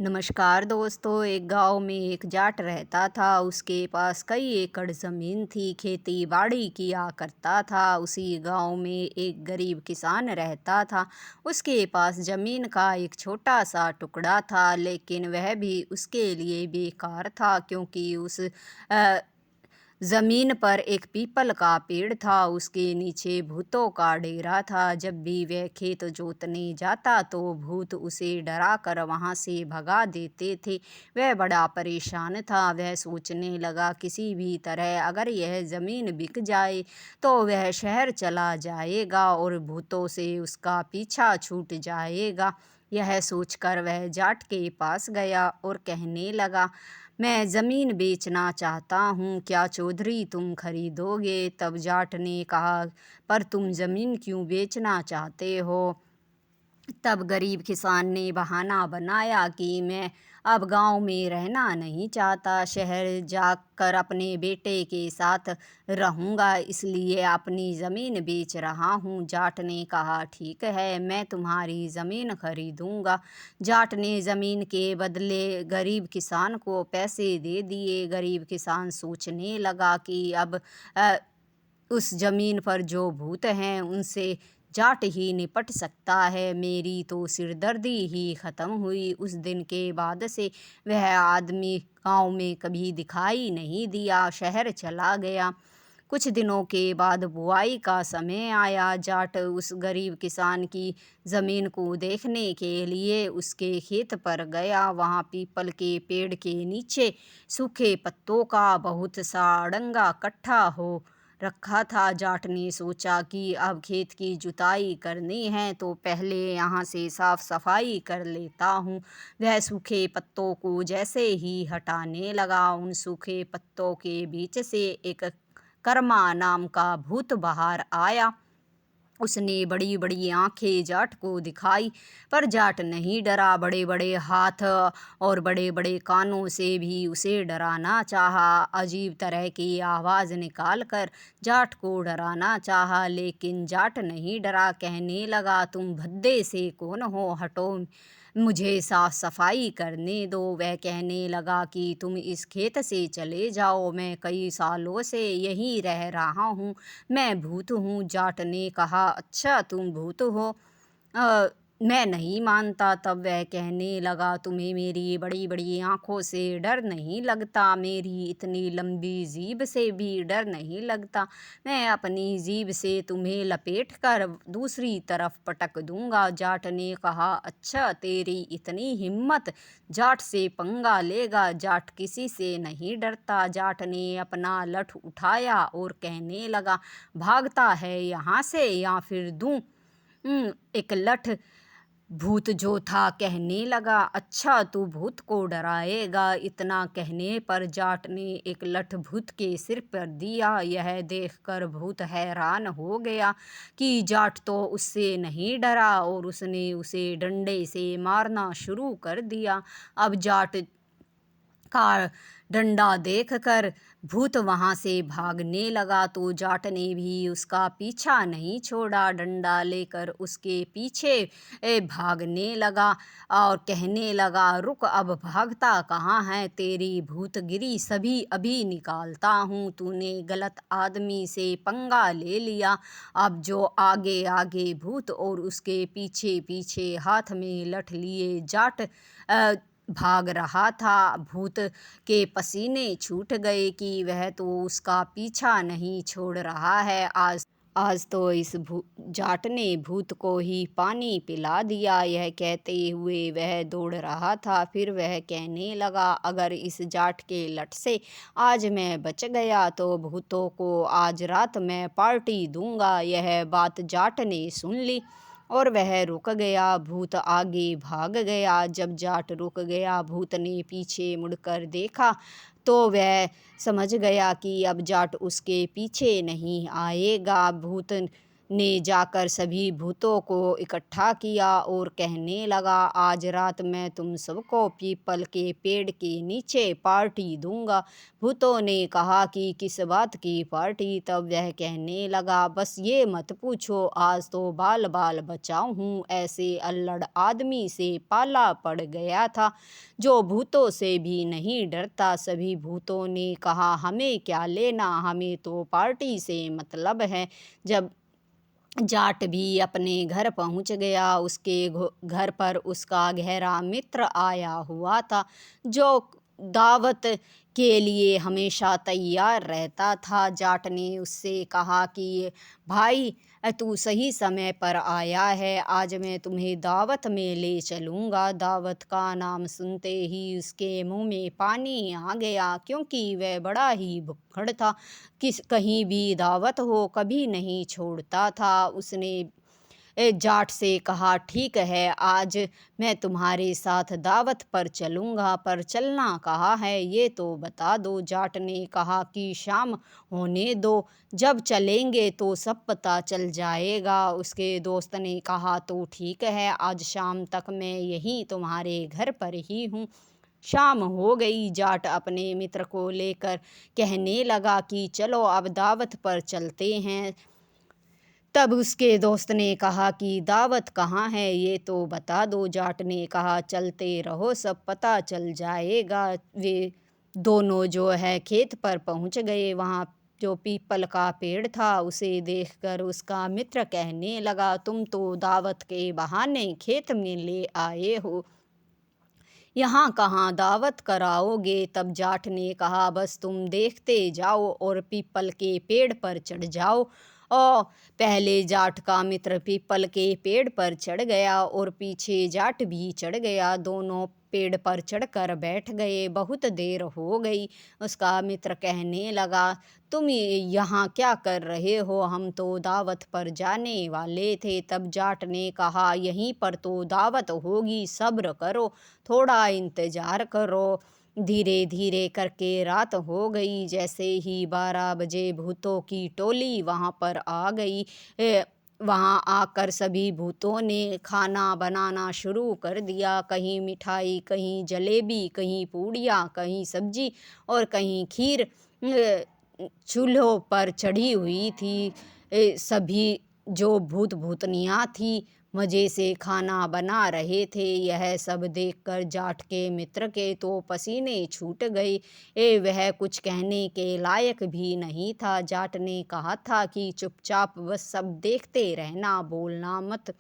नमस्कार दोस्तों। एक गांव में एक जाट रहता था। उसके पास कई एकड़ ज़मीन थी, खेती बाड़ी किया करता था। उसी गांव में एक गरीब किसान रहता था। उसके पास ज़मीन का एक छोटा सा टुकड़ा था, लेकिन वह भी उसके लिए बेकार था, क्योंकि उस ज़मीन पर एक पीपल का पेड़ था। उसके नीचे भूतों का डेरा था। जब भी वह खेत जोतने जाता तो भूत उसे डरा कर वहाँ से भगा देते थे। वह बड़ा परेशान था। वह सोचने लगा, किसी भी तरह अगर यह ज़मीन बिक जाए तो वह शहर चला जाएगा और भूतों से उसका पीछा छूट जाएगा। यह सोचकर वह जाट के पास गया और कहने लगा, मैं ज़मीन बेचना चाहता हूँ, क्या चौधरी तुम खरीदोगे? तब जाट ने कहा, पर तुम ज़मीन क्यों बेचना चाहते हो? तब गरीब किसान ने बहाना बनाया कि मैं अब गांव में रहना नहीं चाहता, शहर जाकर अपने बेटे के साथ रहूंगा, इसलिए अपनी ज़मीन बेच रहा हूं। जाट ने कहा, ठीक है, मैं तुम्हारी ज़मीन खरीदूंगा। जाट ने ज़मीन के बदले गरीब किसान को पैसे दे दिए। गरीब किसान सोचने लगा कि अब अ, उस ज़मीन पर जो भूत हैं उनसे जाट ही निपट सकता है। मेरी तो सिरदर्दी ही ख़त्म हुई। उस दिन के बाद से वह आदमी गांव में कभी दिखाई नहीं दिया, शहर चला गया। कुछ दिनों के बाद बुआई का समय आया। जाट उस गरीब किसान की ज़मीन को देखने के लिए उसके खेत पर गया। वहाँ पीपल के पेड़ के नीचे सूखे पत्तों का बहुत सा अड़ंगा इकट्ठा हो रखा था। जाट ने सोचा कि अब खेत की जुताई करनी है तो पहले यहाँ से साफ सफाई कर लेता हूँ। वह सूखे पत्तों को जैसे ही हटाने लगा, उन सूखे पत्तों के बीच से एक कर्मा नाम का भूत बाहर आया। उसने बड़ी बड़ी आंखें जाट को दिखाई, पर जाट नहीं डरा। बड़े बड़े हाथ और बड़े बड़े कानों से भी उसे डराना चाहा। अजीब तरह की आवाज़ निकाल कर जाट को डराना चाहा, लेकिन जाट नहीं डरा। कहने लगा, तुम भद्दे से कौन हो? हटो, मुझे साफ सफाई करने दो। वह कहने लगा कि तुम इस खेत से चले जाओ, मैं कई सालों से यहीं रह रहा हूँ, मैं भूत हूँ। जाट ने कहा, अच्छा तुम भूत हो? अ, मैं नहीं मानता। तब वह कहने लगा, तुम्हें मेरी बड़ी बड़ी आंखों से डर नहीं लगता? मेरी इतनी लंबी जीभ से भी डर नहीं लगता? मैं अपनी जीभ से तुम्हें लपेट कर दूसरी तरफ पटक दूंगा। जाट ने कहा, अच्छा तेरी इतनी हिम्मत, जाट से पंगा लेगा? जाट किसी से नहीं डरता। जाट ने अपना लठ उठाया और कहने लगा, भागता है यहाँ से या फिर दूं एक लठ? भूत जो था कहने लगा, अच्छा तू भूत को डराएगा? इतना कहने पर जाट ने एक लठ भूत के सिर पर दिया। यह देखकर भूत हैरान हो गया कि जाट तो उससे नहीं डरा और उसने उसे डंडे से मारना शुरू कर दिया। अब जाट का डंडा देखकर भूत वहाँ से भागने लगा तो जाट ने भी उसका पीछा नहीं छोड़ा। डंडा लेकर उसके पीछे भागने लगा और कहने लगा, रुक, अब भागता कहाँ है? तेरी भूतगिरी सभी अभी निकालता हूँ। तूने गलत आदमी से पंगा ले लिया। अब जो आगे आगे भूत और उसके पीछे पीछे हाथ में लठ लिए जाट भाग रहा था। भूत के पसीने छूट गए कि वह तो उसका पीछा नहीं छोड़ रहा है। आज आज तो इस जाट ने भूत को ही पानी पिला दिया। यह कहते हुए वह दौड़ रहा था। फिर वह कहने लगा, अगर इस जाट के लठ से आज मैं बच गया तो भूतों को आज रात मैं पार्टी दूंगा। यह बात जाट ने सुन ली और वह रुक गया। भूत आगे भाग गया। जब जाट रुक गया, भूत ने पीछे मुड़कर देखा तो वह समझ गया कि अब जाट उसके पीछे नहीं आएगा। भूत ने जाकर सभी भूतों को इकट्ठा किया और कहने लगा, आज रात मैं तुम सबको पीपल के पेड़ के नीचे पार्टी दूंगा। भूतों ने कहा कि किस बात की पार्टी? तब वह कहने लगा, बस ये मत पूछो, आज तो बाल बाल बचाऊं हूँ। ऐसे अल्लड़ आदमी से पाला पड़ गया था जो भूतों से भी नहीं डरता। सभी भूतों ने कहा, हमें क्या लेना, हमें तो पार्टी से मतलब है। जब जाट भी अपने घर पहुंच गया, उसके घर पर उसका गहरा मित्र आया हुआ था जो दावत के लिए हमेशा तैयार रहता था। जाट ने उससे कहा कि भाई, तू सही समय पर आया है, आज मैं तुम्हें दावत में ले चलूँगा। दावत का नाम सुनते ही उसके मुंह में पानी आ गया, क्योंकि वह बड़ा ही भुक्खड़ था। कहीं भी दावत हो कभी नहीं छोड़ता था। उसने जाट से कहा, ठीक है, आज मैं तुम्हारे साथ दावत पर चलूँगा, पर चलना कहाँ है ये तो बता दो। जाट ने कहा कि शाम होने दो, जब चलेंगे तो सब पता चल जाएगा। उसके दोस्त ने कहा, तो ठीक है, आज शाम तक मैं यहीं तुम्हारे घर पर ही हूँ। शाम हो गई। जाट अपने मित्र को लेकर कहने लगा कि चलो अब दावत पर चलते हैं। तब उसके दोस्त ने कहा कि दावत कहाँ है ये तो बता दो। जाट ने कहा, चलते रहो, सब पता चल जाएगा। वे दोनों जो है खेत पर पहुंच गए। वहाँ जो पीपल का पेड़ था उसे देखकर उसका मित्र कहने लगा, तुम तो दावत के बहाने खेत में ले आए हो, यहाँ कहाँ दावत कराओगे? तब जाट ने कहा, बस तुम देखते जाओ और पीपल के पेड़ पर चढ़ जाओ। और पहले जाट का मित्र पीपल के पेड़ पर चढ़ गया और पीछे जाट भी चढ़ गया। दोनों पेड़ पर चढ़कर बैठ गए। बहुत देर हो गई। उसका मित्र कहने लगा, तुम यहाँ क्या कर रहे हो? हम तो दावत पर जाने वाले थे। तब जाट ने कहा, यहीं पर तो दावत होगी, सब्र करो, थोड़ा इंतजार करो। धीरे धीरे करके रात हो गई। जैसे ही 12 बजे भूतों की टोली वहाँ पर आ गई। वहाँ आकर सभी भूतों ने खाना बनाना शुरू कर दिया। कहीं मिठाई, कहीं जलेबी, कहीं पूड़ियाँ, कहीं सब्जी और कहीं खीर चूल्हों पर चढ़ी हुई थी। सभी जो भूत भूतनियाँ थी मज़े से खाना बना रहे थे। यह सब देखकर जाट के मित्र के तो पसीने छूट गए। वह कुछ कहने के लायक भी नहीं था। जाट ने कहा था कि चुपचाप बस सब देखते रहना, बोलना मत।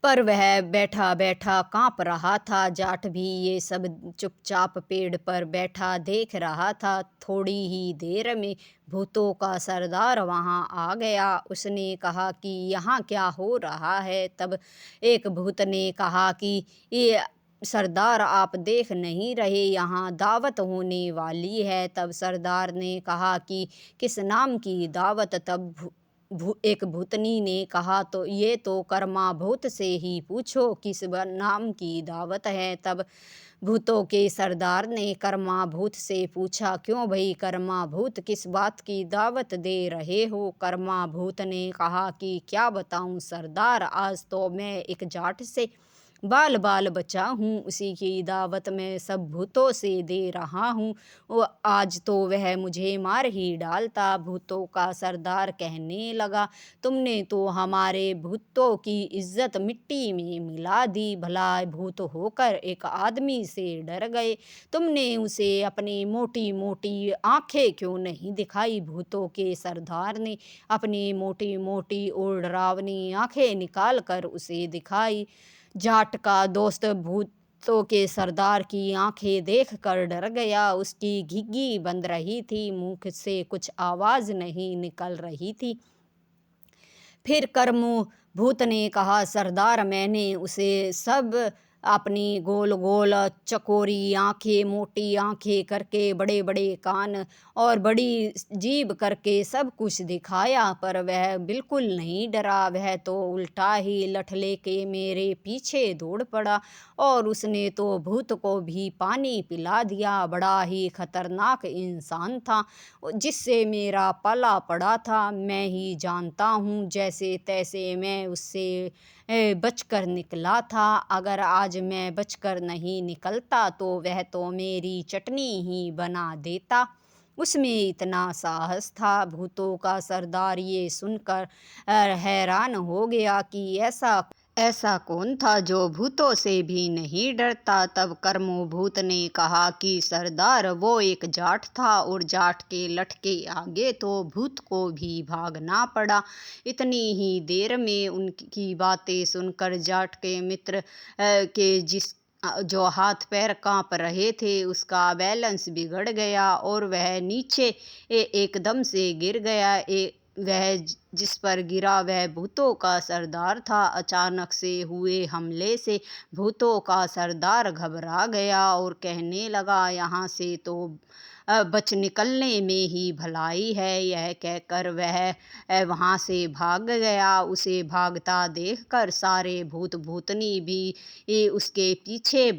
पर वह बैठा बैठा काँप रहा था। जाट भी ये सब चुपचाप पेड़ पर बैठा देख रहा था। थोड़ी ही देर में भूतों का सरदार वहाँ आ गया। उसने कहा कि यहाँ क्या हो रहा है? तब एक भूत ने कहा कि ये सरदार, आप देख नहीं रहे, यहाँ दावत होने वाली है। तब सरदार ने कहा कि किस नाम की दावत? तब एक भूतनी ने कहा, तो ये तो कर्मा भूत से ही पूछो किस नाम की दावत है। तब भूतों के सरदार ने कर्मा भूत से पूछा, क्यों भाई कर्मा भूत, किस बात की दावत दे रहे हो? कर्मा भूत ने कहा कि क्या बताऊं सरदार, आज तो मैं एक जाट से बाल बाल बचा हूँ, उसी की दावत में सब भूतों से दे रहा हूँ। वो आज तो वह मुझे मार ही डालता। भूतों का सरदार कहने लगा, तुमने तो हमारे भूतों की इज्जत मिट्टी में मिला दी। भला भूत होकर एक आदमी से डर गए, तुमने उसे अपनी मोटी मोटी आंखें क्यों नहीं दिखाई? भूतों के सरदार ने अपनी मोटी मोटी और डरावनी आंखें निकाल कर उसे दिखाई। जाट का दोस्त भूतों के सरदार की आंखें देखकर डर गया। उसकी घिघी बंद रही थी, मुख से कुछ आवाज नहीं निकल रही थी। फिर कर्मू भूत ने कहा, सरदार, मैंने उसे सब अपनी गोल गोल चकोरी आंखें, मोटी आंखें करके, बड़े बड़े कान और बड़ी जीभ करके सब कुछ दिखाया, पर वह बिल्कुल नहीं डरा। वह तो उल्टा ही लठ लेके मेरे पीछे दौड़ पड़ा और उसने तो भूत को भी पानी पिला दिया। बड़ा ही खतरनाक इंसान था जिससे मेरा पाला पड़ा था। मैं ही जानता हूँ, जैसे तैसे मैं उससे बचकर निकला था। अगर आज मैं बचकर नहीं निकलता तो वह तो मेरी चटनी ही बना देता। उसमें इतना साहस था। भूतों का सरदार ये सुनकर हैरान हो गया कि ऐसा ऐसा कौन था जो भूतों से भी नहीं डरता। तब कर्मो भूत ने कहा कि सरदार, वो एक जाट था और जाट के लठ के आगे तो भूत को भी भागना पड़ा। इतनी ही देर में उनकी बातें सुनकर जाट के मित्र के जो हाथ पैर कांप रहे थे उसका बैलेंस बिगड़ गया और वह नीचे एकदम से गिर गया। वह जिस पर गिरा वह भूतों का सरदार था। अचानक से हुए हमले से भूतों का सरदार घबरा गया और कहने लगा, यहाँ से तो बच निकलने में ही भलाई है। यह कहकर वह वहाँ से भाग गया। उसे भागता देखकर सारे भूत भूतनी भी उसके पीछे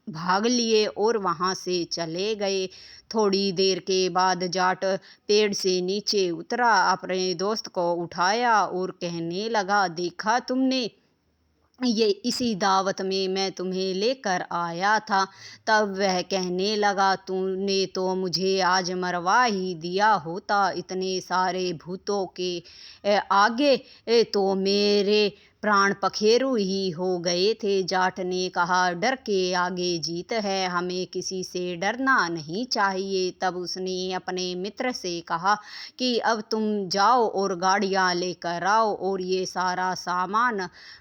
भाग लिए और वहाँ से चले गए। थोड़ी देर के बाद जाट पेड़ से नीचे उतरा, अपने दोस्त को उठाया और कहने लगा, देखा तुमने, ये इसी दावत में मैं तुम्हें लेकर आया था। तब वह कहने लगा, तूने तो मुझे आज मरवा ही दिया होता। इतने सारे भूतों के आगे तो मेरे प्राण पखेरु ही हो गए थे। जाट ने कहा, डर के आगे जीत है, हमें किसी से डरना नहीं चाहिए। तब उसने अपने मित्र से कहा कि अब तुम जाओ और गाड़ियाँ लेकर आओ और ये सारा सामान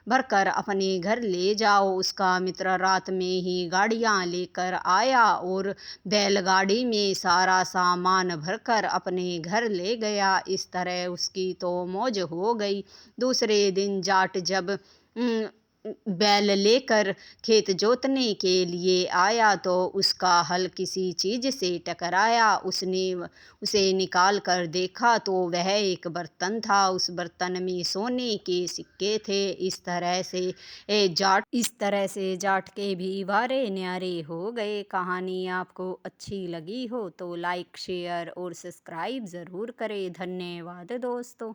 भरकर अपने घर ले जाओ। उसका मित्र रात में ही गाड़ियाँ लेकर आया और बैलगाड़ी में सारा सामान भरकर अपने घर ले गया। इस तरह उसकी तो मौज हो गई। दूसरे दिन जाट जब बैल लेकर खेत जोतने के लिए आया तो उसका हल किसी चीज से टकराया। उसने उसे निकाल कर देखा तो वह एक बर्तन था। उस बर्तन में सोने के सिक्के थे। इस तरह से जाट के भी वारे न्यारे हो गए। कहानी आपको अच्छी लगी हो तो लाइक, शेयर और सब्सक्राइब ज़रूर करें। धन्यवाद दोस्तों।